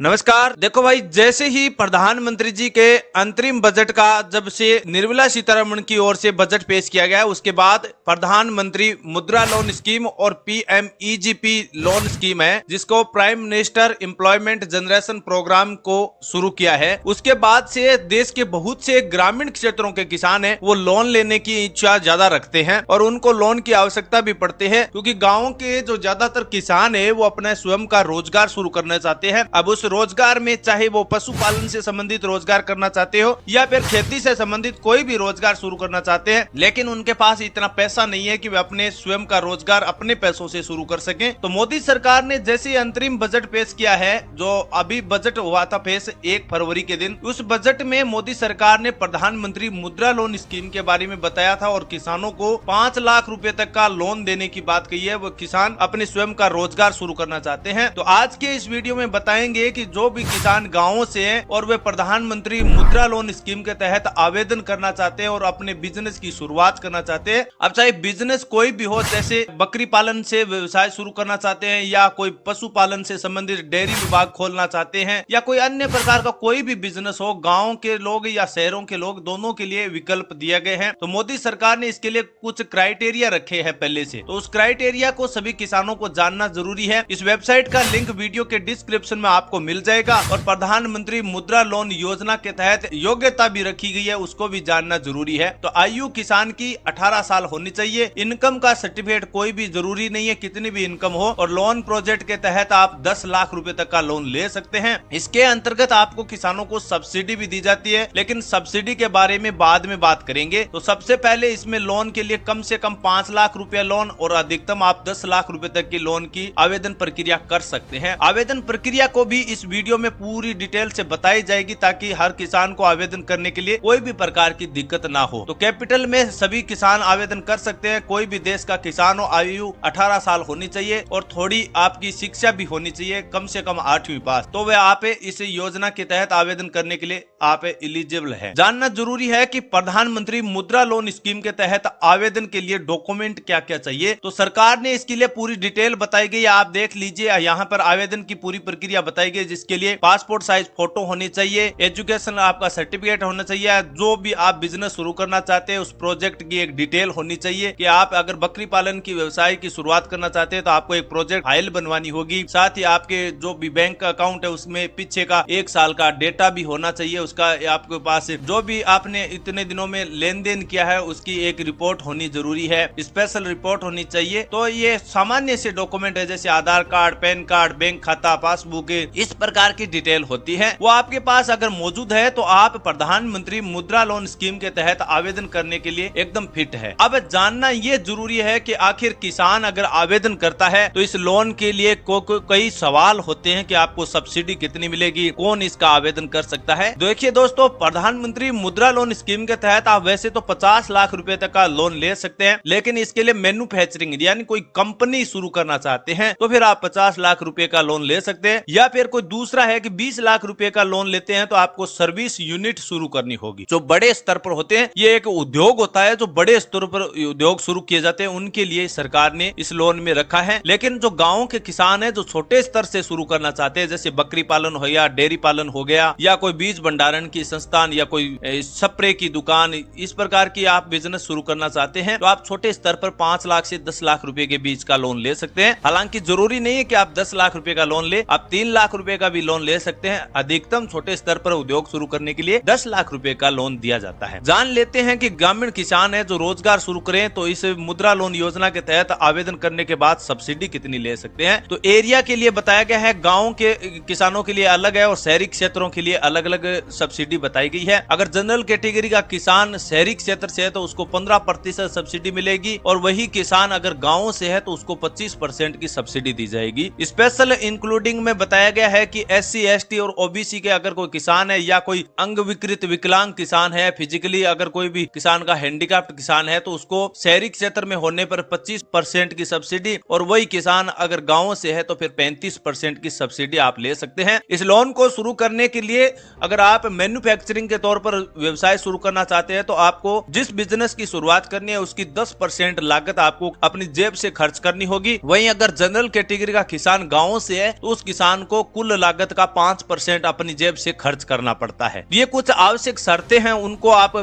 नमस्कार। देखो भाई, जैसे ही प्रधानमंत्री जी के अंतरिम बजट का जब से निर्मला सीतारमण की ओर से बजट पेश किया गया, उसके बाद प्रधानमंत्री मुद्रा लोन स्कीम और पीएमईजीपी लोन स्कीम है, जिसको prime minister employment generation programme को शुरू किया है। उसके बाद से देश के बहुत से ग्रामीण क्षेत्रों के किसान हैं, वो लोन लेने की इच्छा ज्यादा रखते हैं और उनको लोन की आवश्यकता भी पड़ती है, क्योंकि गाँव के जो ज्यादातर किसान है वो अपने स्वयं का रोजगार शुरू करना चाहते हैं। अब उस रोजगार में चाहे वो पशुपालन से संबंधित रोजगार करना चाहते हो या फिर खेती से संबंधित कोई भी रोजगार शुरू करना चाहते हैं, लेकिन उनके पास इतना पैसा नहीं है कि वे अपने स्वयं का रोजगार अपने पैसों से शुरू कर सकें। तो मोदी सरकार ने जैसे अंतरिम बजट पेश किया है, जो अभी बजट हुआ था पेश 1 फरवरी के दिन, उस बजट में मोदी सरकार ने प्रधानमंत्री मुद्रा लोन स्कीम के बारे में बताया था और किसानों को 5 लाख रुपए तक का लोन देने की बात कही है। वो किसान अपने स्वयं का रोजगार शुरू करना चाहते हैं। तो आज के इस वीडियो में बताएंगे कि जो भी किसान गांवों से हैं और वे प्रधानमंत्री मुद्रा लोन स्कीम के तहत आवेदन करना चाहते हैं और अपने बिजनेस की शुरुआत करना चाहते हैं, अब चाहे बिजनेस कोई भी हो, जैसे बकरी पालन से व्यवसाय शुरू करना चाहते हैं या कोई पशुपालन से संबंधित डेयरी विभाग खोलना चाहते हैं या कोई अन्य प्रकार का कोई भी बिजनेस हो, गाँव के लोग या शहरों के लोग दोनों के लिए विकल्प दिए गए हैं। तो मोदी सरकार ने इसके लिए कुछ क्राइटेरिया रखे हैं पहले से, तो उस क्राइटेरिया को सभी किसानों को जानना जरूरी है। इस वेबसाइट का लिंक वीडियो के डिस्क्रिप्शन में आपको मिल जाएगा और प्रधानमंत्री मुद्रा लोन योजना के तहत योग्यता भी रखी गई है, उसको भी जानना जरूरी है। तो आयु किसान की 18 साल होनी चाहिए। इनकम का सर्टिफिकेट कोई भी जरूरी नहीं है, कितनी भी इनकम हो, और लोन प्रोजेक्ट के तहत आप 10 लाख रुपए तक का लोन ले सकते हैं। इसके अंतर्गत आपको किसानों को सब्सिडी भी दी जाती है, लेकिन सब्सिडी के बारे में बाद में बात करेंगे। तो सबसे पहले इसमें लोन के लिए कम से कम 5 लाख रुपया लोन और अधिकतम आप 10 लाख रुपए तक की लोन की आवेदन प्रक्रिया कर सकते हैं। आवेदन प्रक्रिया को भी इस वीडियो में पूरी डिटेल से बताई जाएगी, ताकि हर किसान को आवेदन करने के लिए कोई भी प्रकार की दिक्कत ना हो। तो कैपिटल में सभी किसान आवेदन कर सकते हैं। कोई भी देश का किसान हो, आयु 18 साल होनी चाहिए और थोड़ी आपकी शिक्षा भी होनी चाहिए, कम से कम 8वीं पास, तो वे आप इस योजना के तहत आवेदन करने के लिए आप एलिजिबल है। जानना जरूरी है कि प्रधानमंत्री मुद्रा लोन स्कीम के तहत आवेदन के लिए डॉक्यूमेंट क्या क्या चाहिए। तो सरकार ने इसके लिए पूरी डिटेल बताई गई, आप देख लीजिए। यहाँ पर आवेदन की पूरी प्रक्रिया बताई गई, जिसके लिए पासपोर्ट साइज फोटो होनी चाहिए, एजुकेशन आपका सर्टिफिकेट होना चाहिए, जो भी आप बिजनेस शुरू करना चाहते हैं उस प्रोजेक्ट की एक डिटेल होनी चाहिए कि आप अगर बकरी पालन की व्यवसाय की शुरुआत करना चाहते हैं तो आपको एक प्रोजेक्ट फाइल बनवानी होगी। साथ ही आपके जो भी बैंक का अकाउंट है उसमें पीछे का 1 साल का डेटा भी होना चाहिए, उसका आपके पास जो भी आपने इतने दिनों में लेन देन किया है उसकी एक रिपोर्ट होनी जरूरी है, स्पेशल रिपोर्ट होनी चाहिए। तो ये सामान्य से डॉक्यूमेंट है, जैसे आधार कार्ड, पैन कार्ड, बैंक खाता, पासबुक, इस प्रकार की डिटेल होती है। वो आपके पास अगर मौजूद है तो आप प्रधानमंत्री मुद्रा लोन स्कीम के तहत आवेदन करने के लिए एकदम फिट है। अब जानना ये जरूरी है कि आखिर किसान अगर आवेदन करता है तो इस लोन के लिए कई सवाल होते हैं कि आपको सब्सिडी कितनी मिलेगी, कौन इसका आवेदन कर सकता है। देखिए दोस्तों, प्रधानमंत्री मुद्रा लोन स्कीम के तहत आप वैसे तो 50 लाख रुपए तक का लोन ले सकते हैं, लेकिन इसके लिए मैन्युफैक्चरिंग यानी कोई कंपनी शुरू करना चाहते हैं तो फिर आप 50 लाख रुपए का लोन ले सकते हैं। या फिर कोई दूसरा है कि 20 लाख रुपए का लोन लेते हैं तो आपको सर्विस यूनिट शुरू करनी होगी। जो बड़े स्तर पर होते हैं, ये एक उद्योग होता है, जो बड़े स्तर पर उद्योग शुरू किए जाते हैं उनके लिए सरकार ने इस लोन में रखा है। लेकिन जो गाँव के किसान है, जो छोटे स्तर से शुरू करना चाहते हैं, जैसे बकरी पालन हो या डेयरी पालन हो गया या कोई बीज भंडारण की संस्थान या कोई स्प्रे की दुकान, इस प्रकार की आप बिजनेस शुरू करना चाहते हैं तो आप छोटे स्तर पर 5 लाख से 10 लाख रुपए के बीच का लोन ले सकते हैं। हालांकि जरूरी नहीं है कि आप 10 लाख रुपए का लोन ले, आप 3 लाख रुपए का भी लोन ले सकते हैं। अधिकतम छोटे स्तर पर उद्योग शुरू करने के लिए 10 लाख रुपए का लोन दिया जाता है। जान लेते हैं कि ग्रामीण किसान है जो रोजगार शुरू करें तो इस मुद्रा लोन योजना के तहत आवेदन करने के बाद सब्सिडी कितनी ले सकते हैं। तो एरिया के लिए बताया गया है, गाँव के किसानों के लिए अलग है और शहरी क्षेत्रों के लिए अलग अलग सब्सिडी बताई गई है। अगर जनरल कैटेगरी का किसान शहरी क्षेत्र से है तो उसको 15% सब्सिडी मिलेगी, और वही किसान अगर गाँव से है तो उसको 25% की सब्सिडी दी जाएगी। स्पेशल इंक्लूडिंग में बताया गया है कि SC ST और OBC के अगर कोई किसान है या कोई अंग विकृत विकलांग किसान है, फिजिकली अगर कोई भी किसान का हैंडीकैप्ड किसान है तो उसको शहरी क्षेत्र में होने पर 25% की सब्सिडी, और वही किसान अगर गाँव से है तो फिर 35% की सब्सिडी आप ले सकते हैं। इस लोन को शुरू करने के लिए अगर आप आप मैन्युफैक्चरिंग के तौर पर व्यवसाय शुरू करना चाहते हैं तो आपको जिस बिजनेस की शुरुआत करनी है उसकी 10% लागत आपको अपनी जेब से खर्च करनी होगी। वहीं अगर जनरल कैटेगरी का किसान गाँव से है तो उस किसान को कुल लागत का 5% अपनी जेब से खर्च करना पड़ता है। ये कुछ आवश्यक शर्तें हैं, उनको आप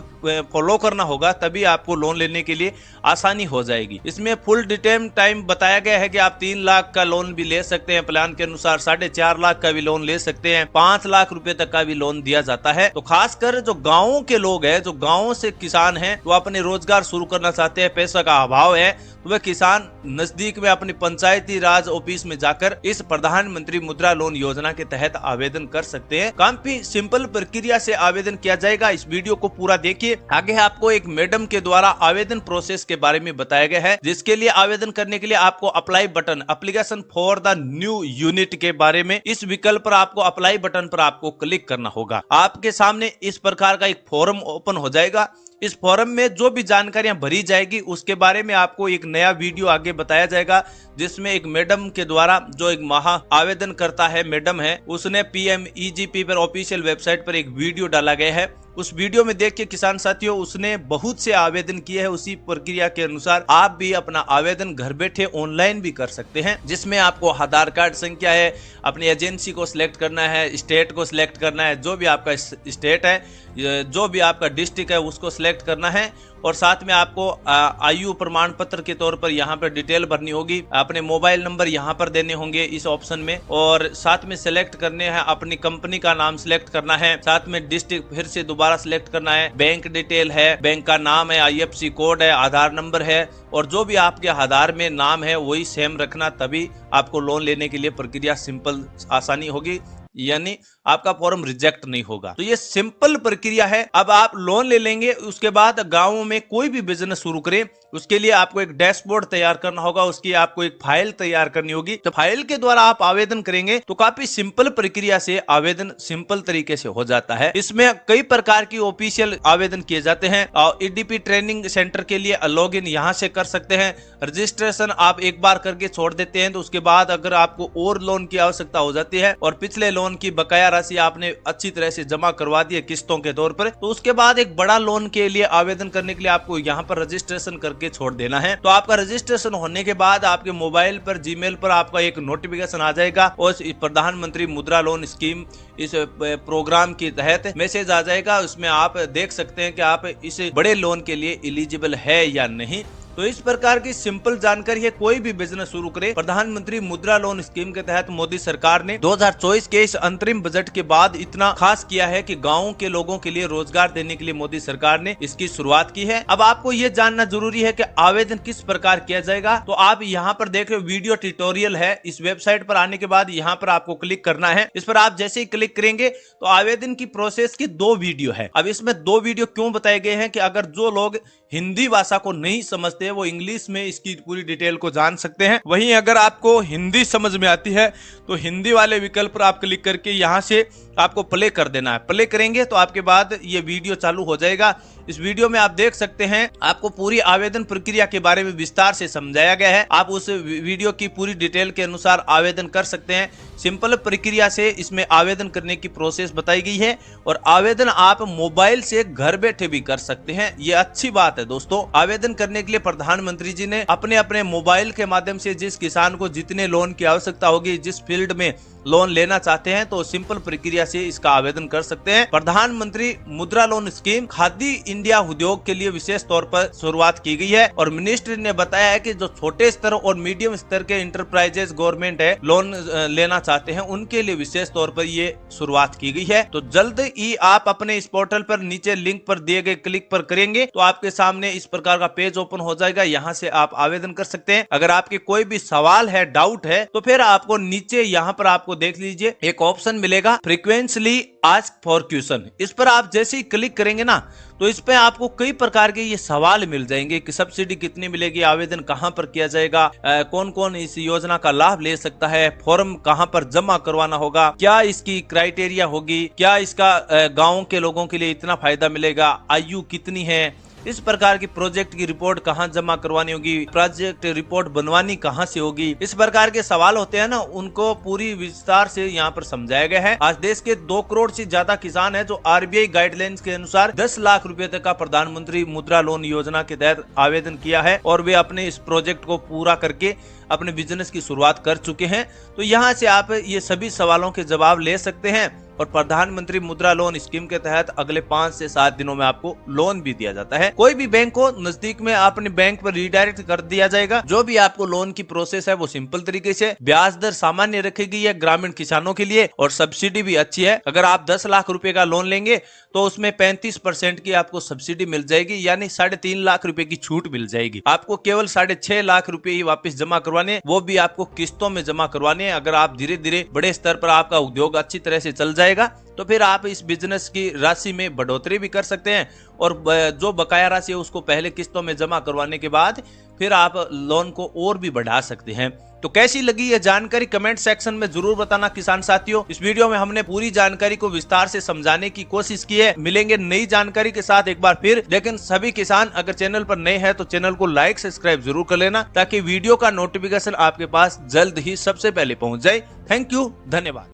फॉलो करना होगा, तभी आपको लोन लेने के लिए आसानी हो जाएगी। इसमें फुल डिटेल टाइम बताया गया है कि आप 3 लाख का लोन भी ले सकते हैं, प्लान के अनुसार 4.5 लाख का भी लोन ले सकते हैं, 5 लाख रुपए तक का भी लोन दिया जाता है। तो खासकर जो गाँव के लोग हैं, जो गाँव से किसान हैं, वो अपने रोजगार शुरू करना चाहते हैं, पैसा का अभाव है, तो वह किसान नजदीक में अपनी पंचायती राज ऑफिस में जाकर इस प्रधानमंत्री मुद्रा लोन योजना के तहत आवेदन कर सकते हैं। काफी सिंपल प्रक्रिया से आवेदन किया जाएगा। इस वीडियो को पूरा देखिए। आगे आपको एक मैडम के द्वारा आवेदन प्रोसेस के बारे में बताया गया है, जिसके लिए आवेदन करने के लिए आपको apply button, application for the new unit के बारे में, इस विकल्प पर आपको अप्लाई बटन पर आपको क्लिक करना होगा। आपके सामने इस प्रकार का एक फॉर्म ओपन हो जाएगा। इस फॉर्म में जो भी जानकारियां भरी जाएगी उसके बारे में आपको एक नया वीडियो आगे बताया जाएगा, जिसमें एक मैडम के द्वारा, जो एक महा आवेदन करता है मैडम है, उसने PMEGP पर ऑफिशियल वेबसाइट पर एक वीडियो डाला गया है। उस वीडियो में देख के किसान साथियों, उसने बहुत से आवेदन किए हैं। उसी प्रक्रिया के अनुसार आप भी अपना आवेदन घर बैठे ऑनलाइन भी कर सकते हैं, जिसमें आपको आधार कार्ड संख्या है, अपनी एजेंसी को सिलेक्ट करना है, स्टेट को सिलेक्ट करना है, जो भी आपका स्टेट है, जो भी आपका डिस्ट्रिक्ट है उसको सिलेक्ट करना है, और साथ में आपको आयु प्रमाण पत्र के तौर पर यहाँ पर डिटेल भरनी होगी। अपने मोबाइल नंबर यहाँ पर देने होंगे इस ऑप्शन में, और साथ में सिलेक्ट करने हैं, अपनी कंपनी का नाम सिलेक्ट करना है, साथ में डिस्ट्रिक्ट फिर से दोबारा सिलेक्ट करना है, बैंक डिटेल है, बैंक का नाम है, IFSC कोड है, आधार नंबर है, और जो भी आपके आधार में नाम है वही सेम रखना, तभी आपको लोन लेने के लिए प्रक्रिया सिंपल आसानी होगी, यानी आपका फॉर्म रिजेक्ट नहीं होगा। तो ये सिंपल प्रक्रिया है। अब आप लोन ले लेंगे, उसके बाद गाँव में कोई भी बिजनेस शुरू करें, उसके लिए आपको एक डैशबोर्ड तैयार करना होगा, उसकी आपको एक फाइल तैयार करनी होगी। तो फाइल के द्वारा आप आवेदन करेंगे तो काफी सिंपल प्रक्रिया से आवेदन सिंपल तरीके से हो जाता है। इसमें कई प्रकार की ऑफिशियल आवेदन किए जाते हैं। और EDP ट्रेनिंग सेंटर के लिए लॉग इन यहाँ से कर सकते हैं। रजिस्ट्रेशन आप एक बार करके छोड़ देते हैं, तो उसके बाद अगर आपको और लोन की आवश्यकता हो जाती है और पिछले लोन की बकाया राशि आपने अच्छी तरह से जमा करवा दी है किस्तों के तौर पर, तो उसके बाद एक बड़ा लोन के लिए आवेदन करने के लिए आपको यहाँ पर रजिस्ट्रेशन करके छोड़ देना है। तो आपका रजिस्ट्रेशन होने के बाद आपके मोबाइल पर, जीमेल पर आपका एक नोटिफिकेशन आ जाएगा, और प्रधानमंत्री मुद्रा लोन स्कीम इस प्रोग्राम के तहत मैसेज आ जाएगा। उसमें आप देख सकते हैं कि आप इस बड़े लोन के लिए एलिजिबल है या नहीं। तो इस प्रकार की सिंपल जानकारी है। कोई भी बिजनेस शुरू करे, प्रधानमंत्री मुद्रा लोन स्कीम के तहत मोदी सरकार ने 2024 के इस अंतरिम बजट के बाद इतना खास किया है कि गाँव के लोगों के लिए रोजगार देने के लिए मोदी सरकार ने इसकी शुरुआत की है। अब आपको ये जानना जरूरी है कि आवेदन किस प्रकार किया जाएगा। तो आप यहाँ पर देख रहे हो वीडियो ट्यूटोरियल है। इस वेबसाइट पर आने के बाद यहाँ पर आपको क्लिक करना है। इस पर आप जैसे ही क्लिक करेंगे तो आवेदन की प्रोसेस की 2 वीडियो है। अब इसमें 2 वीडियो क्यों बताए गए हैं कि अगर जो लोग हिंदी भाषा को नहीं समझते वो इंग्लिश में इसकी पूरी डिटेल को जान सकते हैं। वहीं अगर आपको हिंदी समझ में आती है तो हिंदी वाले विकल्प पर आप क्लिक करके यहाँ से आपको प्ले कर देना है। प्ले करेंगे तो आपके बाद ये वीडियो चालू हो जाएगा। इस वीडियो में आप देख सकते हैं, आपको पूरी आवेदन प्रक्रिया के बारे में विस्तार से समझाया गया है। आप उस वीडियो की पूरी डिटेल के अनुसार आवेदन कर सकते हैं। सिंपल प्रक्रिया से इसमें आवेदन करने की प्रोसेस बताई गई है, और आवेदन आप मोबाइल से घर बैठे भी कर सकते हैं। ये अच्छी बात है दोस्तों। आवेदन करने के लिए प्रधानमंत्री जी ने अपने अपने मोबाइल के माध्यम से जिस किसान को जितने लोन की आवश्यकता होगी, जिस फील्ड में लोन लेना चाहते हैं, तो सिंपल प्रक्रिया से इसका आवेदन कर सकते हैं। प्रधानमंत्री Mudra loan scheme khadi India उद्योग के लिए विशेष तौर पर शुरुआत की गई है, और मिनिस्ट्री ने बताया है कि जो छोटे स्तर और मीडियम स्तर के इंटरप्राइजेस गवर्नमेंट है लोन लेना चाहते हैं, उनके लिए विशेष तौर पर ये शुरुआत की गई है। तो जल्द ही आप अपने इस पोर्टल पर नीचे लिंक पर दिए गए क्लिक पर करेंगे तो आपके सामने इस प्रकार का पेज ओपन हो जाएगा। यहाँ से आप आवेदन कर सकते हैं। अगर आपके कोई भी सवाल है, डाउट है, तो फिर आपको नीचे यहाँ पर आपको देख लीजिए एक ऑप्शन मिलेगा, फ्रीक्वेंटली आस्क फॉर क्वेश्चन। इस पर आप जैसे ही क्लिक करेंगे ना, तो इस पे आपको कई प्रकार के ये सवाल मिल जाएंगे कि सब्सिडी कितनी मिलेगी, आवेदन कहां पर किया जाएगा, कौन कौन इस योजना का लाभ ले सकता है, फॉर्म कहां पर जमा करवाना होगा, क्या इसकी क्राइटेरिया होगी, क्या इसका गांव के लोगों के लिए इतना फायदा मिलेगा, आयु कितनी है, इस प्रकार की प्रोजेक्ट की रिपोर्ट कहाँ जमा करवानी होगी, प्रोजेक्ट रिपोर्ट बनवानी कहाँ से होगी, इस प्रकार के सवाल होते हैं ना, उनको पूरी विस्तार से यहाँ पर समझाया गया है। आज देश के 2 करोड़ से ज्यादा किसान हैं जो आरबीआई गाइडलाइंस के अनुसार 10 लाख रुपए तक का प्रधानमंत्री मुद्रा लोन योजना के तहत आवेदन किया है और वे अपने इस प्रोजेक्ट को पूरा करके अपने बिजनेस की शुरुआत कर चुके हैं। तो यहाँ से आप ये सभी सवालों के जवाब ले सकते हैं और प्रधानमंत्री मुद्रा लोन स्कीम के तहत अगले 5 से 7 दिनों में आपको लोन भी दिया जाता है। कोई भी बैंक को नजदीक में अपने बैंक पर रिडायरेक्ट कर दिया जाएगा। जो भी आपको लोन की प्रोसेस है वो सिंपल तरीके से, ब्याज दर सामान्य रखी गई है ग्रामीण किसानों के लिए और सब्सिडी भी अच्छी है। अगर आप 10 लाख रुपए का लोन लेंगे तो उसमें 35% की आपको सब्सिडी मिल जाएगी, यानी 3.5 लाख रुपए की छूट मिल जाएगी। आपको केवल 6.5 लाख रुपए ही वापस जमा करवाने, वो भी आपको किस्तों में जमा करवाने। अगर आप धीरे धीरे बड़े स्तर पर आपका उद्योग अच्छी तरह से चल जाएगा तो फिर आप इस बिजनेस की राशि में बढ़ोतरी भी कर सकते हैं और जो बकाया राशि है उसको पहले किस्तों में जमा करवाने के बाद फिर आप लोन को और भी बढ़ा सकते हैं। तो कैसी लगी यह जानकारी कमेंट सेक्शन में जरूर बताना किसान साथियों। इस वीडियो में हमने पूरी जानकारी को विस्तार से समझाने की कोशिश की है। मिलेंगे नई जानकारी के साथ एक बार फिर, लेकिन सभी किसान अगर चैनल पर नए हैं तो चैनल को लाइक सब्सक्राइब जरूर कर लेना ताकि वीडियो का नोटिफिकेशन आपके पास जल्द ही सबसे पहले पहुंच जाए। थैंक यू, धन्यवाद।